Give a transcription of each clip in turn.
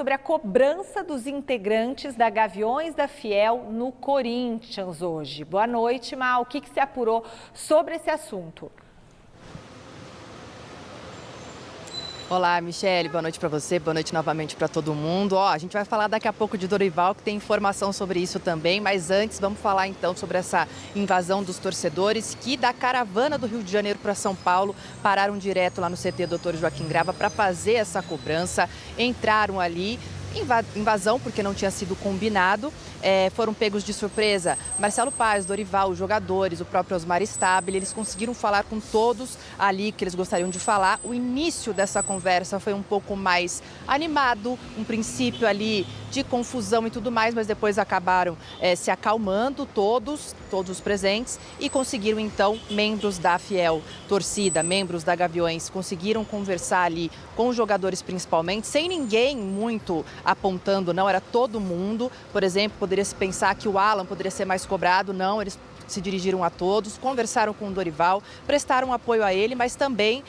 Sobre a cobrança dos integrantes da Gaviões da Fiel no Corinthians hoje. Boa noite, Mal. O que se apurou sobre esse assunto? Olá, Michele, boa noite para você, boa noite novamente para todo mundo. A gente vai falar daqui a pouco de Dorival, que tem informação sobre isso também, mas antes vamos falar então sobre essa invasão dos torcedores que da caravana do Rio de Janeiro para São Paulo pararam direto lá no CT Dr. Joaquim Grava para fazer essa cobrança, entraram ali. Invasão, porque não tinha sido combinado, foram pegos de surpresa Marcelo Paes, Dorival, os jogadores, o próprio Osmar Stabile, eles conseguiram falar com todos ali que eles gostariam de falar. O início dessa conversa foi um pouco mais animado, um princípio ali de confusão e tudo mais, mas depois acabaram se acalmando todos os presentes e conseguiram então, membros da Fiel torcida, membros da Gaviões, conseguiram conversar ali com os jogadores principalmente, sem ninguém muito apontando, não, era todo mundo. Por exemplo, poderia-se pensar que o Alan poderia ser mais cobrado, não, eles se dirigiram a todos, conversaram com o Dorival, prestaram apoio a ele, mas também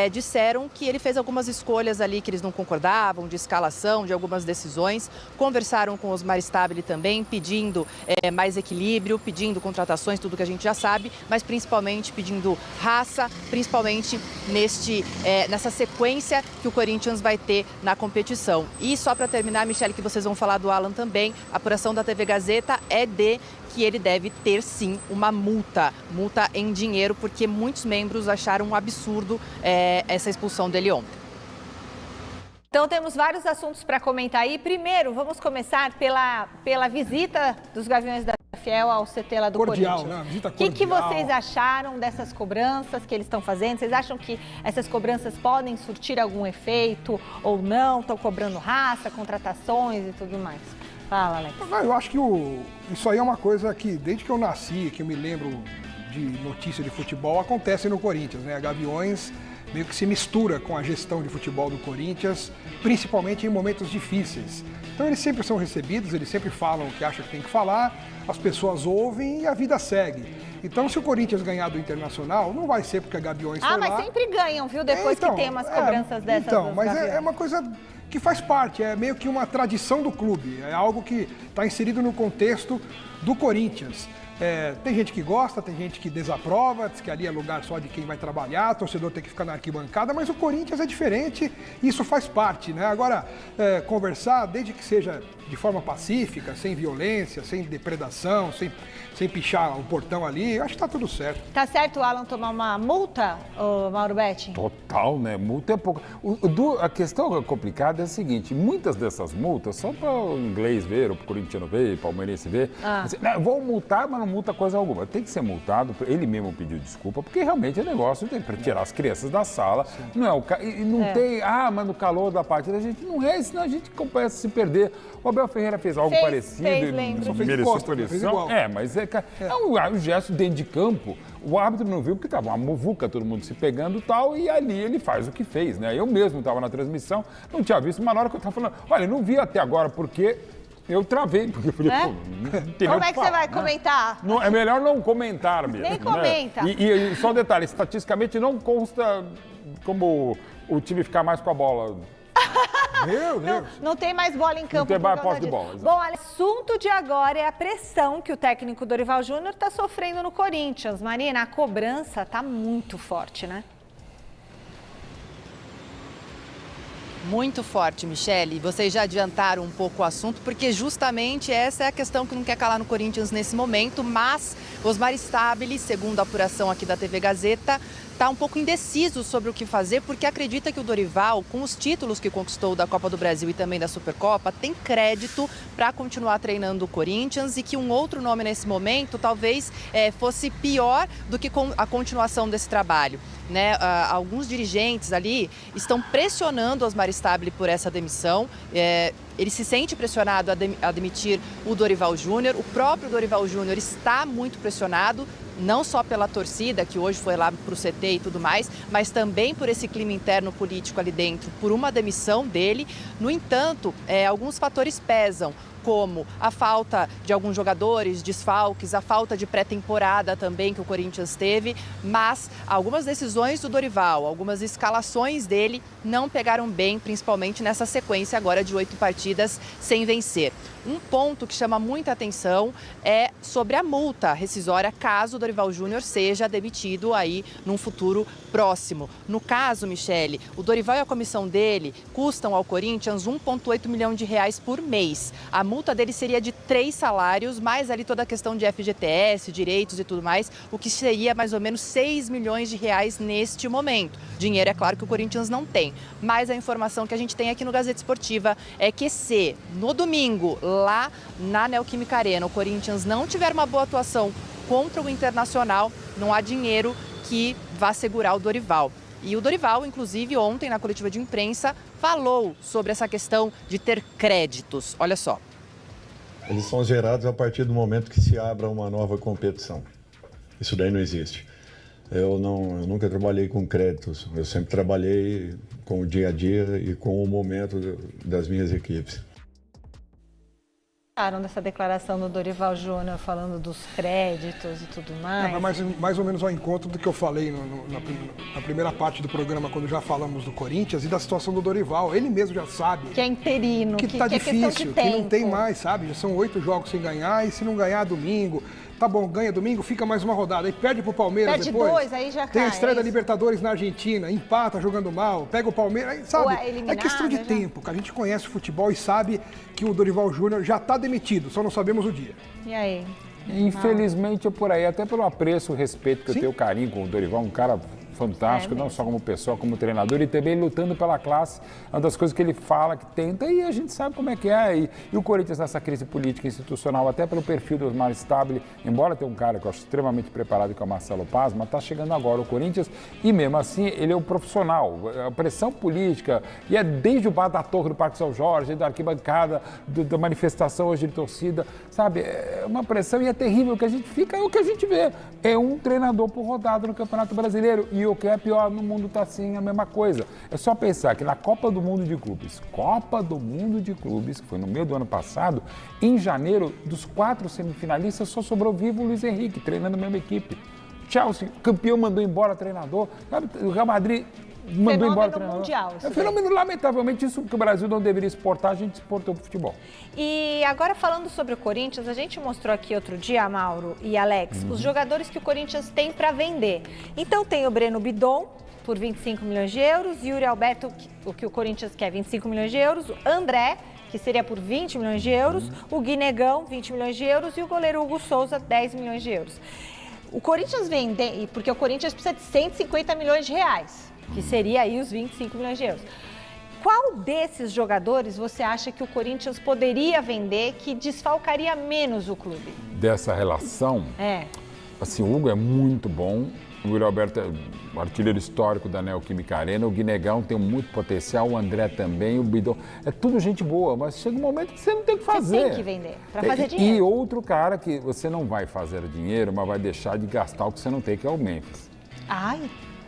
disseram que ele fez algumas escolhas ali que eles não concordavam, de escalação, de algumas decisões. Conversaram com o Osmar Stabile também, pedindo mais equilíbrio, pedindo contratações, tudo que a gente já sabe, mas principalmente pedindo raça, principalmente nessa sequência que o Corinthians vai ter na competição. E só para terminar, Michele, que vocês vão falar do Alan também, a apuração da TV Gazeta é de que ele deve ter, sim, uma multa em dinheiro, porque muitos membros acharam um absurdo essa expulsão dele ontem. Então, temos vários assuntos para comentar aí. Primeiro, vamos começar pela visita dos Gaviões da Fiel ao CT lá do Corinthians. Né? Visita cordial. O que vocês acharam dessas cobranças que eles estão fazendo? Vocês acham que essas cobranças podem surtir algum efeito ou não? Estão cobrando raça, contratações e tudo mais? Fala, Alex. Eu acho que isso aí é uma coisa que, desde que eu nasci, que eu me lembro de notícia de futebol, acontece no Corinthians, né? A Gaviões meio que se mistura com a gestão de futebol do Corinthians, principalmente em momentos difíceis. Então eles sempre são recebidos, eles sempre falam o que acham que tem que falar, as pessoas ouvem e a vida segue. Então, se o Corinthians ganhar do Internacional, não vai ser porque a Gaviões foi lá. Mas sempre ganham, viu? Depois que tem umas cobranças dessas. Então, mas é uma coisa que faz parte, é meio que uma tradição do clube, é algo que está inserido no contexto do Corinthians. Tem gente que gosta, tem gente que desaprova, diz que ali é lugar só de quem vai trabalhar, torcedor tem que ficar na arquibancada, mas o Corinthians é diferente e isso faz parte, né? Agora, conversar, desde que seja de forma pacífica, sem violência, sem depredação, sem pichar o portão ali, eu acho que tá tudo certo. Tá certo o Alan tomar uma multa, Mauro Betti? Total, né? Multa é pouco. A questão complicada é a seguinte, muitas dessas multas, só para o inglês ver, ou para o corintiano ver, o palmeirense ver, vão multar, mas não multa coisa alguma. Tem que ser multado, ele mesmo pediu desculpa, porque realmente é negócio para tirar as crianças da sala. Sim. Não é e não tem, mas no calor da partida, a gente não é, senão a gente começa a se perder. O Abel Ferreira fez algo parecido, mereceu punição. Mas um gesto dentro de campo, o árbitro não viu porque estava uma muvuca, todo mundo se pegando e tal, e ali ele faz o que fez, né? Eu mesmo estava na transmissão, não tinha visto, mas na hora que eu estava falando, olha, não vi até agora porque eu travei, porque eu falei, como é que você vai comentar? Não, é melhor não comentar mesmo. Nem comenta. Né? E só um detalhe, estatisticamente não consta como o time ficar mais com a bola. Meu Deus. Não tem mais bola em campo. Não tem mais posse de bola. Bom, o assunto de agora é a pressão que o técnico Dorival Júnior está sofrendo no Corinthians. Marina, a cobrança está muito forte, né? Muito forte, Michele. Vocês já adiantaram um pouco o assunto, porque justamente essa é a questão que não quer calar no Corinthians nesse momento, mas Osmar Stabile, segundo a apuração aqui da TV Gazeta, está um pouco indeciso sobre o que fazer, porque acredita que o Dorival, com os títulos que conquistou da Copa do Brasil e também da Supercopa, tem crédito para continuar treinando o Corinthians e que um outro nome nesse momento talvez fosse pior do que a continuação desse trabalho. Né? Alguns dirigentes ali estão pressionando Osmar Stabile por essa demissão. Ele se sente pressionado a demitir o Dorival Júnior. O próprio Dorival Júnior está muito pressionado, não só pela torcida, que hoje foi lá para o CT e tudo mais, mas também por esse clima interno político ali dentro, por uma demissão dele. No entanto, alguns fatores pesam, como a falta de alguns jogadores, desfalques, a falta de pré-temporada também que o Corinthians teve, mas algumas decisões do Dorival, algumas escalações dele não pegaram bem, principalmente nessa sequência agora de 8 partidas sem vencer. Um ponto que chama muita atenção é sobre a multa rescisória caso o Dorival Júnior seja demitido aí num futuro próximo. No caso, Michele, o Dorival e a comissão dele custam ao Corinthians 1,8 milhão de reais por mês. A multa dele seria de 3 salários, mais ali toda a questão de FGTS, direitos e tudo mais, o que seria mais ou menos 6 milhões de reais neste momento. Dinheiro, é claro, que o Corinthians não tem. Mas a informação que a gente tem aqui no Gazeta Esportiva é que se no domingo, lá na Neoquímica Arena, o Corinthians não tiver uma boa atuação contra o Internacional, não há dinheiro que vá segurar o Dorival. E o Dorival, inclusive, ontem na coletiva de imprensa, falou sobre essa questão de ter créditos. Olha só. Eles são gerados a partir do momento que se abra uma nova competição. Isso daí não existe. Eu nunca trabalhei com créditos. Eu sempre trabalhei com o dia a dia e com o momento das minhas equipes. Dessa declaração do Dorival Júnior falando dos créditos e tudo mais. Mais ou menos ao encontro do que eu falei na primeira parte do programa, quando já falamos do Corinthians e da situação do Dorival. Ele mesmo já sabe. Que é interino, que tá difícil, que não tem mais, sabe? Já são 8 jogos sem ganhar e se não ganhar domingo, tá bom, ganha domingo, fica mais uma rodada. Aí perde pro Palmeiras perde depois. 2, aí já tem cai, a estreia da Libertadores na Argentina, empata jogando mal, pega o Palmeiras, aí, sabe? É questão de tempo, que a gente conhece o futebol e sabe que o Dorival Júnior já tá demitido, só não sabemos o dia. E aí? Infelizmente é por aí, até pelo apreço, o respeito que eu tenho, carinho com o Dorival, um cara fantástico, não só como pessoa, como treinador, e também lutando pela classe, uma das coisas que ele fala, que tenta, e a gente sabe como é que é. E o Corinthians nessa crise política institucional, até pelo perfil do Osmar Stabile, embora tenha um cara que eu acho extremamente preparado, que é o Marcelo Paz, mas está chegando agora o Corinthians, e mesmo assim ele é um profissional, a pressão política, e é desde o bar da Torre do Parque São Jorge, da arquibancada, da manifestação hoje de torcida, sabe, é uma pressão e é terrível, o que a gente fica, é o que a gente vê, é um treinador por rodada no Campeonato Brasileiro, e o que é pior, no mundo está assim, a mesma coisa. É só pensar que na Copa do Mundo de Clubes, que foi no meio do ano passado, em janeiro, dos 4 semifinalistas, só sobrou vivo o Luiz Henrique, treinando a mesma equipe. Chelsea, campeão, mandou embora treinador. O Real Madrid mandou embora treinador. Mundial, é fenômeno, lamentavelmente, isso que o Brasil não deveria exportar, a gente exportou para o futebol. E agora falando sobre o Corinthians, a gente mostrou aqui outro dia, Mauro e Alex, os jogadores que o Corinthians tem para vender. Então tem o Breno Bidon, por 25 milhões de euros, Yuri Alberto, o que o Corinthians quer, 25 milhões de euros, o André, que seria por 20 milhões de euros, o Guinegão, 20 milhões de euros e o goleiro Hugo Souza, 10 milhões de euros. O Corinthians vende, porque o Corinthians precisa de 150 milhões de reais, que seria aí os 25 milhões de euros. Qual desses jogadores você acha que o Corinthians poderia vender que desfalcaria menos o clube? Dessa relação? Assim, o Hugo é muito bom, o Yuri Alberto é o artilheiro histórico da Neoquímica Arena, o Guinegão tem muito potencial, o André também, o Bidon, é tudo gente boa, mas chega um momento que você não tem o que fazer. Você tem que vender, para fazer dinheiro. E outro cara que você não vai fazer dinheiro, mas vai deixar de gastar o que você não tem, que é o Memphis.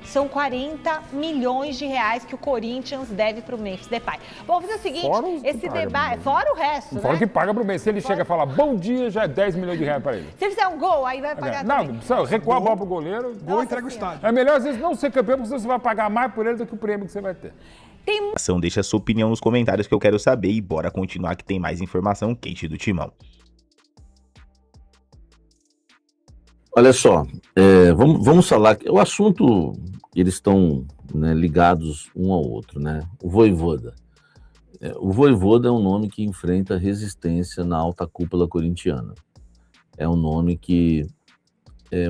São 40 milhões de reais que o Corinthians deve para o Memphis Depay. Vamos fazer o seguinte, esse debate, fora o resto, né? Fora que paga para o Memphis. Se ele chega e fala bom dia, já é 10 milhões de reais para ele. Se ele fizer um gol, aí vai pagar também. Não, precisa recuar a bola para o goleiro. Gol entrega o estádio. É melhor às vezes não ser campeão, porque você vai pagar mais por ele do que o prêmio que você vai ter. Deixa a sua opinião nos comentários que eu quero saber e bora continuar que tem mais informação quente do Timão. Olha só, vamos falar que o assunto, eles estão, né, ligados um ao outro, né? O Vojvoda. O Vojvoda é um nome que enfrenta resistência na alta cúpula corintiana. É um nome que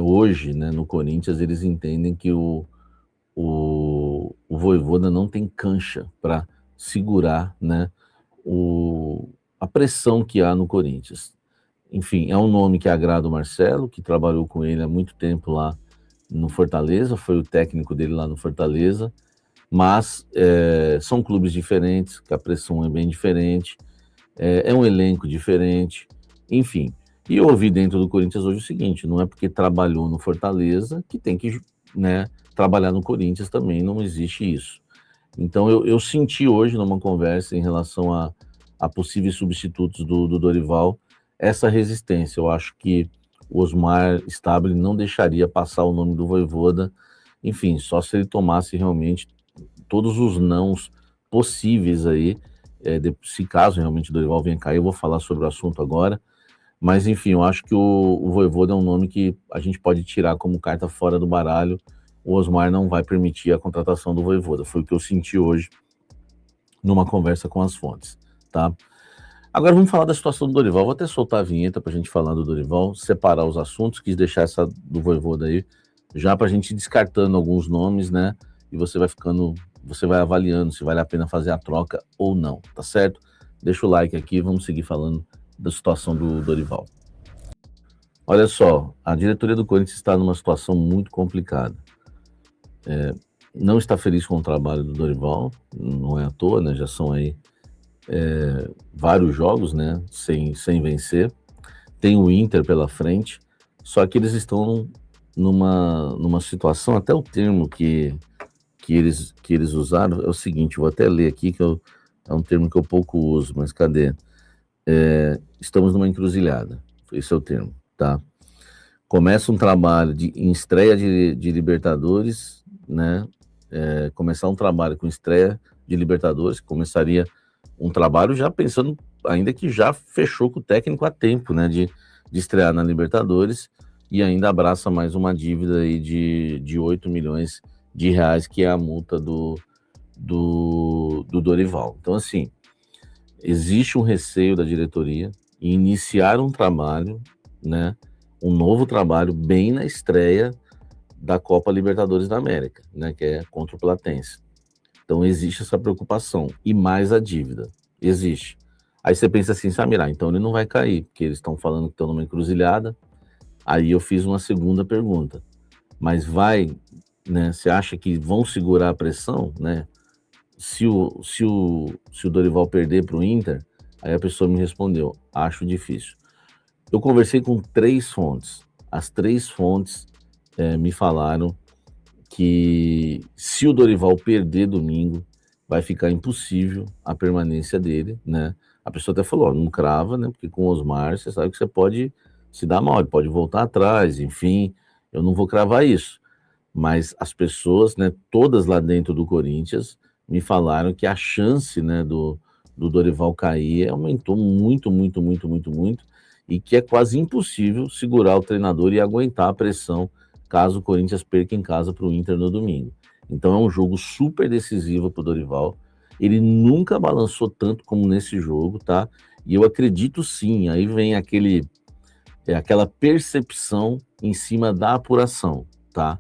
hoje, né, no Corinthians, eles entendem que o Vojvoda não tem cancha para segurar, né, a pressão que há no Corinthians. Enfim, é um nome que agrada o Marcelo, que trabalhou com ele há muito tempo lá no Fortaleza, foi o técnico dele lá no Fortaleza, mas são clubes diferentes, que a pressão é bem diferente, é um elenco diferente, enfim. E eu ouvi dentro do Corinthians hoje o seguinte, não é porque trabalhou no Fortaleza que tem que, né, trabalhar no Corinthians também, não existe isso. Então eu senti hoje numa conversa em relação a possíveis substitutos do Dorival, essa resistência. Eu acho que o Osmar Stabile não deixaria passar o nome do Vojvoda, enfim, só se ele tomasse realmente todos os nãos possíveis aí, se caso realmente o Dorival venha cair, eu vou falar sobre o assunto agora, mas enfim, eu acho que o Vojvoda é um nome que a gente pode tirar como carta fora do baralho. O Osmar não vai permitir a contratação do Vojvoda, foi o que eu senti hoje numa conversa com as fontes, tá? Agora vamos falar da situação do Dorival. Vou até soltar a vinheta para a gente falar do Dorival, separar os assuntos, quis deixar essa do Vojvoda aí, já para a gente ir descartando alguns nomes, né? E você vai avaliando se vale a pena fazer a troca ou não, tá certo? Deixa o like aqui, vamos seguir falando da situação do Dorival. Olha só, a diretoria do Corinthians está numa situação muito complicada. Não está feliz com o trabalho do Dorival, não é à toa, né? Já são aí vários jogos, né, sem vencer. Tem o Inter pela frente, só que eles estão numa situação, até o termo que eles usaram é o seguinte, vou até ler aqui, que é um termo que eu pouco uso, mas cadê? Estamos numa encruzilhada, esse é o termo, tá? Começa um trabalho em estreia de Libertadores, né? Começar um trabalho com estreia de Libertadores, começaria um trabalho já pensando, ainda que já fechou com o técnico a tempo, né, de estrear na Libertadores, e ainda abraça mais uma dívida aí de 8 milhões de reais, que é a multa do Dorival. Então, assim, existe um receio da diretoria em iniciar um trabalho, né, um novo trabalho bem na estreia da Copa Libertadores da América, né, que é contra o Platense. Então, existe essa preocupação. E mais a dívida. Existe. Aí você pensa assim, Samir, então ele não vai cair, porque eles estão falando que estão numa encruzilhada. Aí eu fiz uma segunda pergunta. Mas vai, né, você acha que vão segurar a pressão, né? Se o Dorival perder para o Inter, aí a pessoa me respondeu, acho difícil. Eu conversei com 3 fontes. As 3 fontes me falaram que se o Dorival perder domingo, vai ficar impossível a permanência dele, né? A pessoa até falou, não crava, né? Porque com o Osmar, você sabe que você pode se dar mal, ele pode voltar atrás, enfim, eu não vou cravar isso. Mas as pessoas, né, todas lá dentro do Corinthians, me falaram que a chance, né, do Dorival cair aumentou muito, muito, muito, muito, muito, e que é quase impossível segurar o treinador e aguentar a pressão caso o Corinthians perca em casa para o Inter no domingo. Então é um jogo super decisivo para o Dorival. Ele nunca balançou tanto como nesse jogo, tá? E eu acredito sim, aí vem aquela percepção em cima da apuração, tá?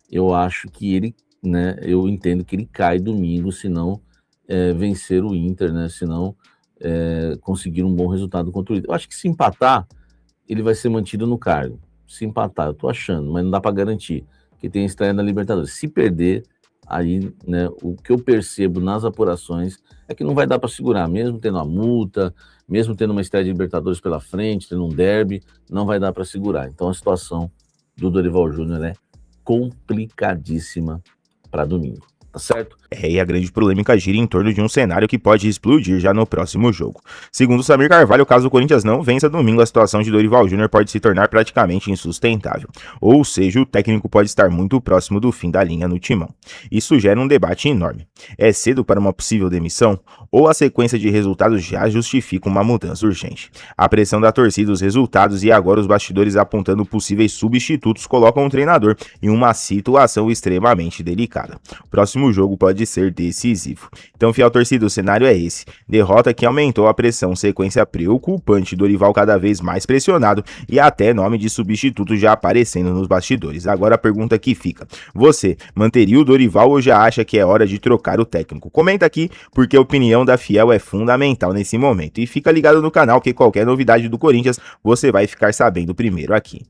Eu acho que ele, né? Eu entendo que ele cai domingo, se não vencer o Inter, né? Se não conseguir um bom resultado contra o Inter. Eu acho que se empatar, ele vai ser mantido no cargo. Se empatar, eu tô achando, mas não dá para garantir, que tem a estreia na Libertadores. Se perder, aí, né, o que eu percebo nas apurações é que não vai dar para segurar, mesmo tendo a multa, mesmo tendo uma estreia de Libertadores pela frente, tendo um derby, não vai dar para segurar. Então a situação do Dorival Júnior é complicadíssima para domingo. Tá certo? E a grande polêmica gira em torno de um cenário que pode explodir já no próximo jogo. Segundo Samir Carvalho, caso o Corinthians não vença domingo, a situação de Dorival Júnior pode se tornar praticamente insustentável. Ou seja, o técnico pode estar muito próximo do fim da linha no timão. Isso gera um debate enorme. É cedo para uma possível demissão? Ou a sequência de resultados já justifica uma mudança urgente? A pressão da torcida, os resultados e agora os bastidores apontando possíveis substitutos colocam o treinador em uma situação extremamente delicada. O próximo jogo pode ser decisivo. Então, fiel torcida, o cenário é esse. Derrota que aumentou a pressão, sequência preocupante, Dorival cada vez mais pressionado e até nome de substituto já aparecendo nos bastidores. Agora a pergunta que fica, você manteria o Dorival ou já acha que é hora de trocar o técnico? Comenta aqui, porque a opinião da Fiel é fundamental nesse momento. E fica ligado no canal que qualquer novidade do Corinthians você vai ficar sabendo primeiro aqui.